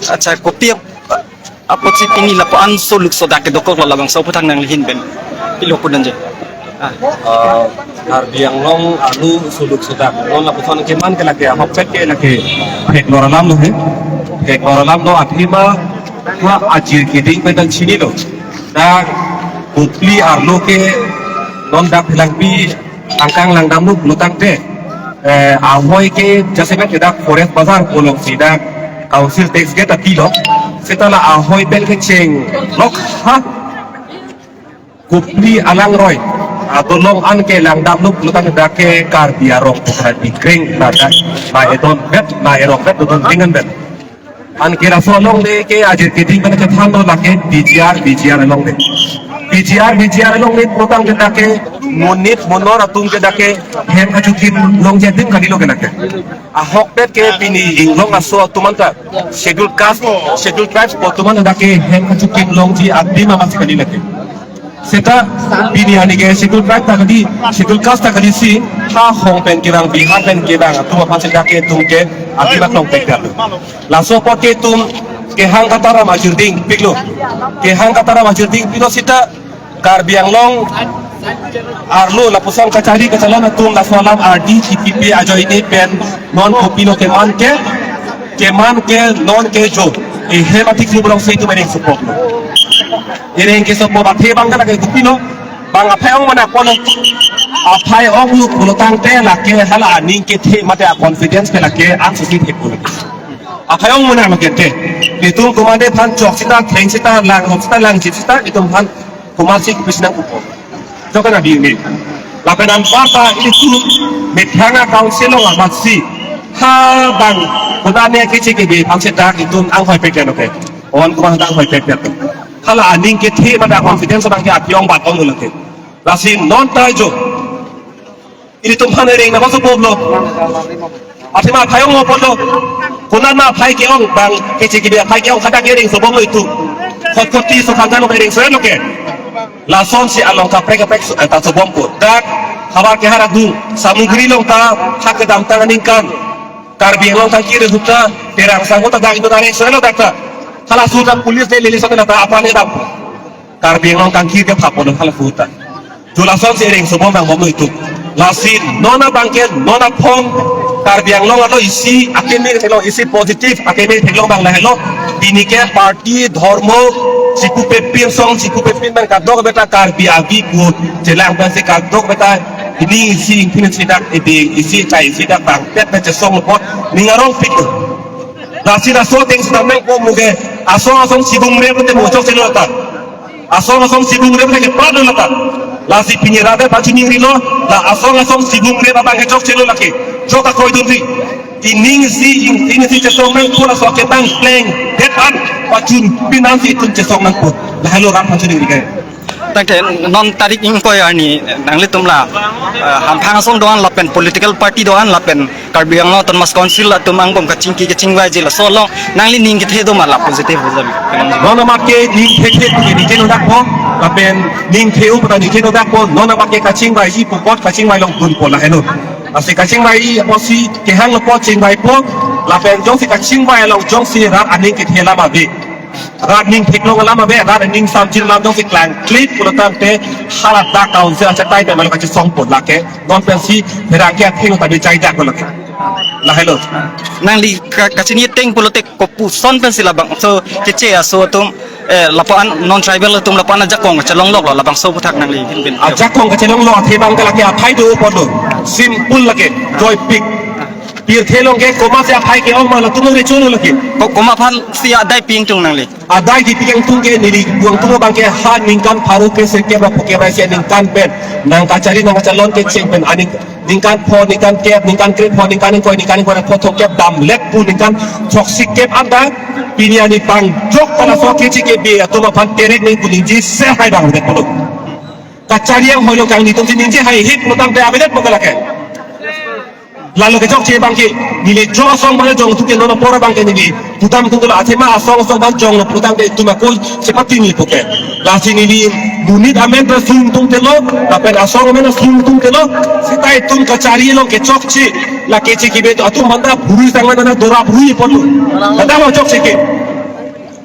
Acha kopi apa sih ini laporan soluk soda ke dokor labang sau putang nang lihin ben pilo punan je Harbiang long alu suluk sudah long lapusan keman ke lagi hopet ke lagi hek noralam lo hek noralam lo akhirnya wa ajir keding pedang sini lo dah kupli arlo ke non dak bilang bi angkang lang damu lutang te ahoy ke jase met dak forest bazar bolong sida council tax ke tapi lo setelah ahoy bel ke ceng lok ha kupli alang roy atolong an ke lang damnuk lutang dake kar biarok bukan dikring nada na edon bet na erok bet don tingan bet an kira solong de ke ajir keding bana ke thalo lake BGR long de BGR long de lutang ke dake monit monor atung ke dake hem ajukin long jetim kadilo ke dake ahok bet ke pini inglong aso tumanta schedule tribes potuman dake hem ajukin long ji addi mama kadilo ke Seta biniani ke schedule tribe tak di schedule caste tak di si ha hong pen kirang bihar pen kirang tu apa sih ke tum ke akibat long pen kan langsung pakai tum ke hang katara majur ding piklo ke hang katara majur ding piklo sita karbiang long arlo lapusan kacari kecalon tum lasolam RD CPP ajo ini pen non kopino ke man ke non ke jo hematik ni belum saya tu mereka support ini yang kisah buat hebang kan lagi kupino bang apa yang mana kono apa yang lu kalau tangte laki hala ning kita mata confidence ke laki akses itu pun apa yang mana makete itu kumade pan cok sita teng sita lang sita itu pan kumasi bisna kupo jika nabi ini lapenan papa itu methanga council orang masih ha bang kudanya kecik ini bang sita itu angkoi peknya oke orang kumah angkoi peknya hala aning ke the pada confidence bang ke apiong bat on lake lasin non tajo ini tumhan ring na baso poblo atima phayong mo podlo kunan na phay ke ong bang ke chiki be phay ke ong khata ke ring so bong itu khoti so khata no ring so loke la son si along ka prek ta so bong ko dak hawa ke hara du samugri long ta hak dam tanganing kan karbi long ta kire hutta terang sango ta dang itu tare so lo dakta kalau sudah polis dia lilis atau nata apa ni dah karbiang long kangkir ke apa pun kalau sudah julasan sering semua bang bomo itu lasin nona bangkit nona pong karbiang long atau isi akhirnya kalau isi positif akhirnya kalau bang lah lo ini ke parti dharma siku pepin bang kadok beta karbiagi pun jelang bang si kadok beta ini isi sidak isi cai sidak bang beta cesong lepot ningarong pikir Nasi naso ting sedang ko muge asong sibung mereka te mocok selota asong sibung mereka ke padu lata lasi pinyirade pacu ningri lo la asong sibung mereka bang cok selota ke joka koi dunri ini si cesong nang ko la so ke bang pleng depan pacu pinansi tun cesong nang ko la halo ram pacu ningri ke tangte non tarik ingkoy ani nangli tumla hampang song doan lapen political party doan lapen karbiang no ton mas council la tumang bom kacing wai jila solong nangli ning kithe do mala positive hojabi nona makke ning theke ni keno dakpo lapen ning theu pata ni keno dakpo nona makke kacing wai ji pot kacing wai long pun pola hello asi kacing wai posi ke hang lo po cing wai po lapen jong si kacing wai long jong si rat aning kithe lama be running teknologi lama be running samjil lam dong siklang klip pulang te halat dak tahun sih aja tay malu kasih song pun lake non pensi berangkat tinggal tadi cai dak lake lah hello nang li kasih ni teng politik kopu son pensi labang so kece ya so tum lapan non tribal tum lapan aja kong celong lok lo labang so putak nang li bin aja kong celong lok thebang ke lake apai do podo simple lake joy pick Pir thelong ke koma se apai ke ong malu tumu recuno lagi koma pan si adai ping tung nang li adai di piang tungke nili buang tumo bangke ha ningkan paru ke seke ba poke ba se ningkan pen nang kacari nang calon ke ceng pen aning ningkan po ningkan kep ningkan krip po ningkan ko foto kep dam lek pu ningkan toxic kep anda piniani bang jok pala so ke cike be atoma pan terek ning kuning ji se hai bang de pulu kacari yang holo kang ni tung ji ning hai hit mutang be abelet pokalake lalu kejok cie bangke nilai jong asong mana jong tu kena pora bangke nilai putam tu lah acema asong bang jong lo putam ke tu makoi seperti ni poke lasi nilai bunit amen bersung tung telo tapi asong amen bersung tung telo sitai tum kacari lo kejok cie la kece kibe tu atu manda buru sangat mana dora buru ipotu, kata mau jok cie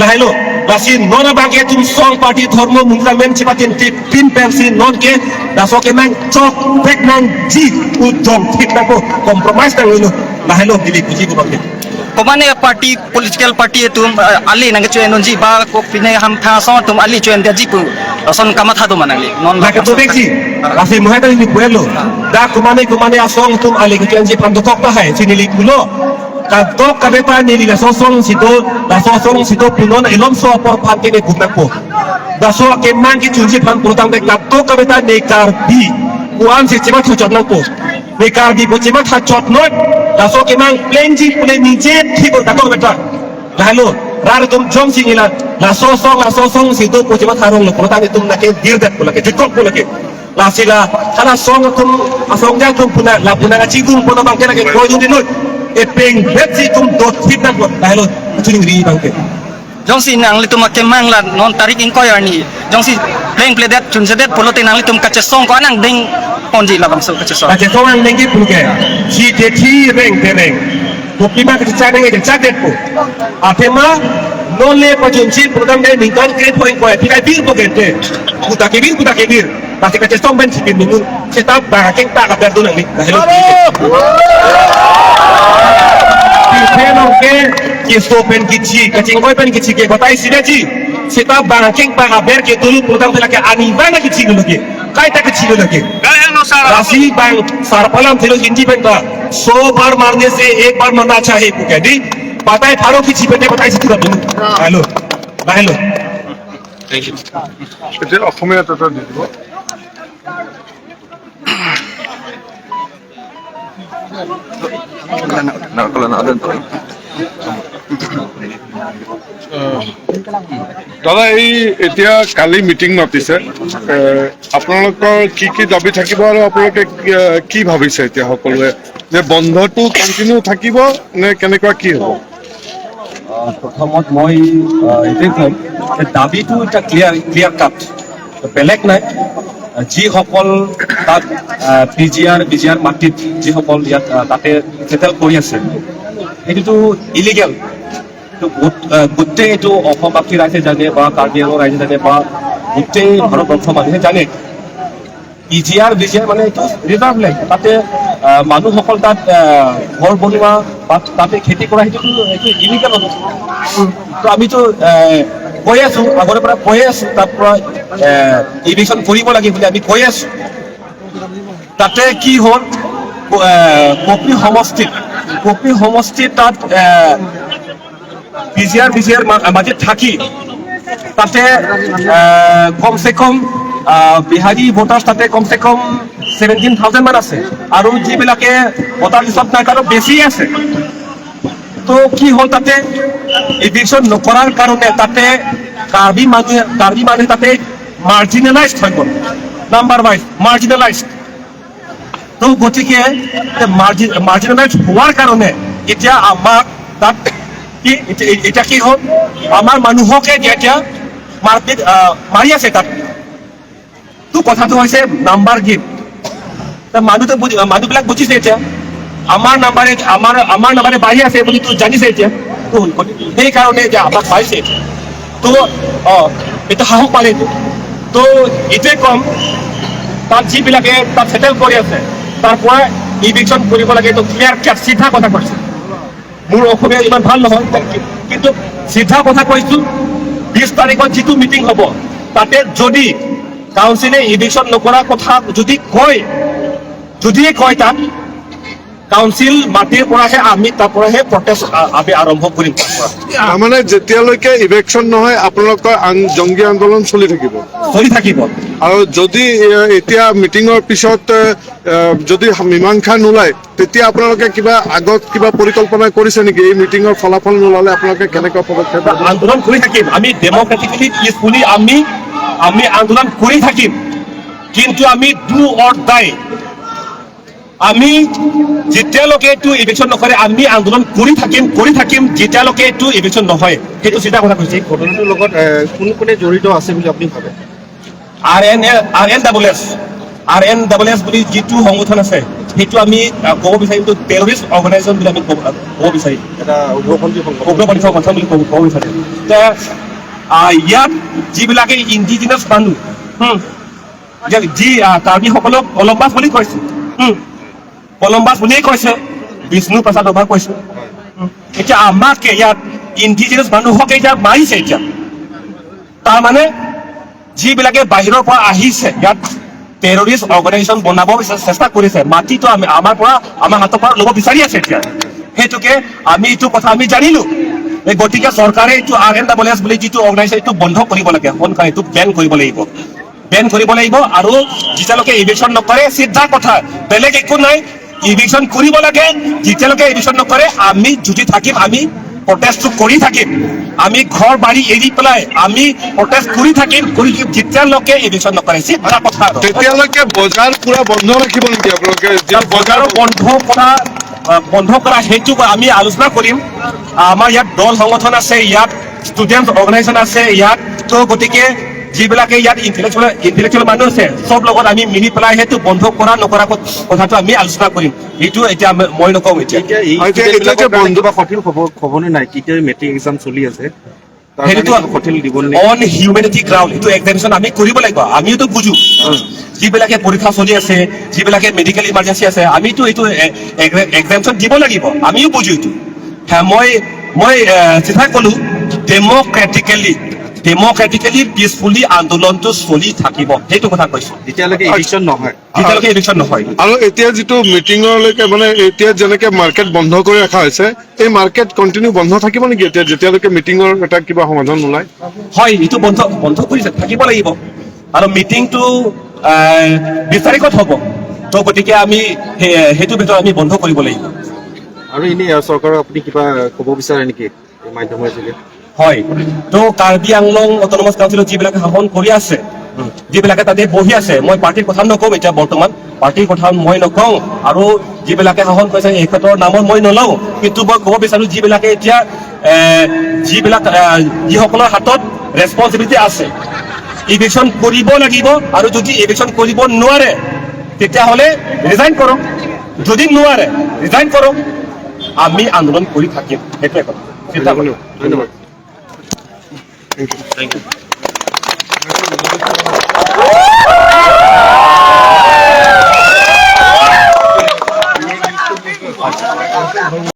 lahilo lasi nona bage tum song party dhormo movement chipatin tin pensi non ke daso ke mang chok pek nang ji u jom thik na ko compromise tang lo lahilo dili kuji ko bang Komane party political party tum ali nang cuan nonji ba ko pinai ham tha so tum ali cuan dia jipu son kamatha tu manang li non la ke to beksi lasi muhai tang ni puelo da kumane asong tum ali ke janji pandokok ta hai sini li kulo kantok kabeta ni la sosong sito punon ilom so por pante ne gumako da so ke mangi chunji pan protang de kantok kabeta ne karbi kuan si chiba chot nang po ne karbi po chiba tha chot not da so ke mang plenji pule nije thik ta to beta lalo rar tum jom singila la sosong sito po chiba tharong lo protang tum na ke dir dat pula ke jikok pula ke la sila kana song tum asong jang tum puna la puna ga chigum puna bang ke ko yun dinut epeng betsi tum dot fit na buat lahilo tuning ri bangke jong si nang li tum kemang la non tarik ingko ya ni jong si pleng play that chun sedet polo te nang li tum kache song ko anang ding ponji la bang so kache song kache song ang nengi pulke si te thi reng te reng kopi ma kache chane nge cha det po apema non le pajunchi program de ningkan ke point ko tikai bir po gente kuta ke bir pasti kache song ben sipin mingun seta ba keng ta ka ber tu nang ni lahilo Pilpeno ke kisto pen kici, kacingkoi pen kici ke kotai sida ji. Sita bangking pangaber ke dulu program tela ke anibana kici dulu ke. Kaita kici dulu ke. Rasi bang sarpalam thelo hinji pen ka. 100 बार मारने से एक बार मरना अच्छा है पुके दी. Patai pharo kici pete patai situ dulu. Hello. Hello. Thank you. Itu অসমীয়া এটা দিব দাদা এই এতিয়া কালি মিটিং মাতিছে আপোনালোকৰ কি দাবী থাকিব আৰু আপোনালোকে কি ভাবিছে এতিয়া সকলোৱে যে বন্ধটো কন্টিনিউ থাকিব নে কেনেকুৱা কি হ'ব প্ৰথমত মই এটাই কম যে দাবীটো এটা ক্লিয়াৰ কাট বেলেগ নাই যিসকল তাত বিজিআৰ মাটিত যিসকল ইয়াত তাতে চেটেল কৰি আছে এইটোতো ইলিগেল গোটেই এইটো অসমবাসী ৰাইজে জানে বা কাৰ্বি আংলং ৰাইজে জানে বা গোটেই ভাৰতবৰ্ষৰ মানুহে জানে বিজিআৰ মানে এইটো ৰিজাৰ্ভ লেণ্ড তাতে মানুহসকল তাত ঘৰ বনোৱা বা তাতে খেতি কৰা সেইটো ইলিগেল হ'ব তো আমিতো কৈ আছো আগৰে পৰা কৈ আছো তাৰ পৰা ইভিকশ্যন কৰিব লাগে বুলি আমি কৈ আছো তাতে কি হ'ল কপি সমষ্টিত তাত বিজিআৰ মাজত থাকি তাতে কমচে কম বিহাৰী ভোটাৰ তাতে কমচে কম 17,000 মান আছে আৰু যিবিলাকে ভোটাৰ লিষ্টত নাই তাৰো বেছি আছে তো কি হ'ল তাতে ইভিকশ্যন নকৰাৰ কাৰণে তাতে কাৰ্বি মানুহে তাতে মাৰ্জিনেলাইজড হৈ গ'ল নাম্বাৰ ৱাইজ মাৰ্জিনেলাইজড তো গতিকে মাৰ্জিনেলাইজড হোৱাৰ কাৰণে এতিয়া আমাক তাত এটা কি হ'ল আমাৰ মানুহকে এতিয়া মাৰপিট মাৰি আছে তাত তো কথাটো হৈছে নাম্বাৰ গেম মানুহবিলাক বুজিছে এতিয়া আমাৰ নাম্বাৰে বাঢ়ি আছে বুলি তো জানিছে এতিয়া তো সেইকাৰণে যে আমাক পাইছে তো এটা সাহস পালে তো এইটোৱে কম তাত যিবিলাকে তাত চেটেল কৰি আছে তাৰ পৰা ইভিকশ্যন কৰিব লাগে তো ক্লিয়াৰ কাট চিধা কথা কৈছে মোৰ অসমীয়া ইমান ভাল নহয় কিন্তু চিধা কথা কৈছো 20 তাৰিখত যিটো মিটিং হ'ব তাতে যদি কাউন্সিলে ইভিকশ্যন নকৰা কথা যদি কয় তাত কাউন্সিল মাটিৰ পৰাহে আমি তাৰ পৰাহে প্ৰটেষ্ট আমি আৰম্ভ কৰিম মানে যেতিয়ালৈকে ইলেকশ্যন নহয় আপোনালোকৰ জংগী আন্দোলন চলি থাকিব আৰু যদি এতিয়া মিটিঙৰ পিছত যদি মীমাংসা নোলায় তেতিয়া আপোনালোকে আগত কিবা পৰিকল্পনা কৰিছে নেকি এই মিটিঙৰ ফলাফল নোলালে আপোনালোকে কেনেকুৱা পদক্ষেপ আন্দোলন কৰি থাকিম আমি ডেমক্ৰেটিকলি পিছফুলি আমি আন্দোলন কৰি থাকিম কিন্তু আমি ডু অৰ ডাই আমি যেতিয়ালৈকে এইটো ইলেকশ্যন নকৰে আমি আন্দোলন কৰি থাকিম যেতিয়ালৈকে এইটো ইলেকশ্যন নহয় সেইটো চিধা কথা কৈছে ঘটনাটোৰ লগত কোনে জড়িত আছে বুলি আপুনি ভাবে RNWS RNSS বুলি যিটো সংগঠন আছে সেইটো আমি ক'ব বিচাৰিম তো টেৰৰিষ্ট অৰ্গেনাইজেশ্যন বুলি আমি ক'ব বিচাৰিম এটা উগ্ৰপন্থী সংগঠন উগ্ৰপন্থী সংগঠন বুলি ক'ব বিচাৰিম ইয়াত যিবিলাকে ইণ্ডিজিনাছ মানুহ যি কাৰ্বিসকলক কলম্বাছ বুলি কৈছে কলম্বাছ বুলিয়েই কৈছে বিষ্ণু প্ৰসাদ ৰাভাক কৈছে এতিয়া আমাকে ইয়াত ইণ্ডিজিনাছ মানুহক এতিয়া মাৰিছে এতিয়া তাৰমানে যিবিলাকে বাহিৰৰ পৰা আহিছে ইয়াত টেৰৰিষ্ট অৰ্গেনাইজেশ্যন বনাব চেষ্টা কৰিছে মাটিটো আমাৰ হাতৰ পৰা ল'ব বিচাৰি আছে এতিয়া সেইটোকে আমি এইটো কথা আমি জানিলো গতিকে চৰকাৰে এইটো RNSS বুলি যিটো অৰ্গেনাইজেশ্যন এইটো বন্ধ কৰিব লাগে সোনকালে এইটো বেন কৰিব লাগিব আৰু যেতিয়ালৈকে ইভিকশ্যন নকৰে চিধা কথা বেলেগ একো নাই ইভিকশ্যন কৰিব লাগে যেতিয়ালৈকে ইভিকশ্যন নকৰে আমি যুঁজি থাকিম আমি প্ৰটেষ্ট কৰি থাকিম আমি ঘৰ বাৰী এৰি পেলাই আমি প্ৰটেষ্ট কৰি থাকিম যেতিয়ালৈকে ইভিকশ্যন নকৰে চিধা কথা তেতিয়ালৈকে বজাৰ পুৰা বন্ধ ৰাখিব নেকি আপোনালোকে বজাৰো বন্ধ কৰা সেইটো আমি আলোচনা কৰিম আমাৰ ইয়াত দল সংগঠন আছে ইয়াত ষ্টুডেণ্ট অৰ্গেনাইজেশ্যন আছে ইয়াত তো গতিকে যিবিলাকে ইয়াত ইণ্টেলেকচুৱেল মানুহ আছে চব লগত আমি মিলি পেলাই সেইটো বন্ধ কৰা নকৰা কথাটো আমি আলোচনা কৰিম এইটো এতিয়া মই নকওঁ এতিয়া কিবা সঠিক খবৰনে নাই কেতিয়া মেট্ৰিক এক্সাম চলি আছে সেইটোতো সঠিক দিব অন হিউমেনিটি গ্ৰাউণ্ড এইটো এক্সামিনেশ্যন আমি কৰিব লাগিব আমিওতো বুজো যিবিলাকে পৰীক্ষা চলি আছে যিবিলাকে মেডিকেল ইমাৰ্জেঞ্চি আছে আমিতো এইটো এক্সামিনেশ্যন দিব লাগিব আমিও বুজো এইটো মই চিধাই ক'লো ডেমক্ৰেটিকেলি পিচফুলি আন্দোলনটো চলি থাকিব সেইটো কথা কৈছো যেতিয়ালৈকে ইলেকশ্যন নহয় আৰু এতিয়া যিটো মিটিঙলৈকে মানে এতিয়া যেনেকে মাৰ্কেট বন্ধ কৰি ৰখা হৈছে এই মাৰ্কেট কণ্টিনিউ বন্ধ থাকিব নেকি এতিয়া যেতিয়ালৈকে মিটিঙৰ এটা কিবা সমাধান নোলায় হয় এইটো বন্ধ কৰি থাকিব লাগিব আৰু মিটিংটো 20 তাৰিখত হ'ব তো গতিকে আমি সেইটো ভিতৰত আমি বন্ধ কৰিব লাগিব আৰু এনেই চৰকাৰক আপুনি কিবা ক'ব বিচাৰে নেকি এই মাধ্যমৰ যোগে হয় তো কাৰ্বি আংলং অট'নমাছ কাউন্সিলত যিবিলাকে শাসন কৰি আছে যিবিলাকে তাতে বহি আছে মই পাৰ্টিৰ কথা নকওঁ এতিয়া বৰ্তমান পাৰ্টিৰ কথা মই নকওঁ আৰু যিবিলাকে শাসন কৰিছে এই ক্ষেত্ৰৰ নামত মই নলওঁ কিন্তু মই ক'ব বিচাৰো যিবিলাকে এতিয়া যিসকলৰ হাতত ৰেছপনচিবিলিটি আছে ইভিকশ্যন কৰিব লাগিব আৰু যদি ইভিকশ্যন কৰিব নোৱাৰে তেতিয়াহ'লে ৰিজাইন কৰক যদি নোৱাৰে ৰিজাইন কৰক আমি আন্দোলন কৰি থাকিম সেইটোৱে কথা ধন্যবাদ Thank you.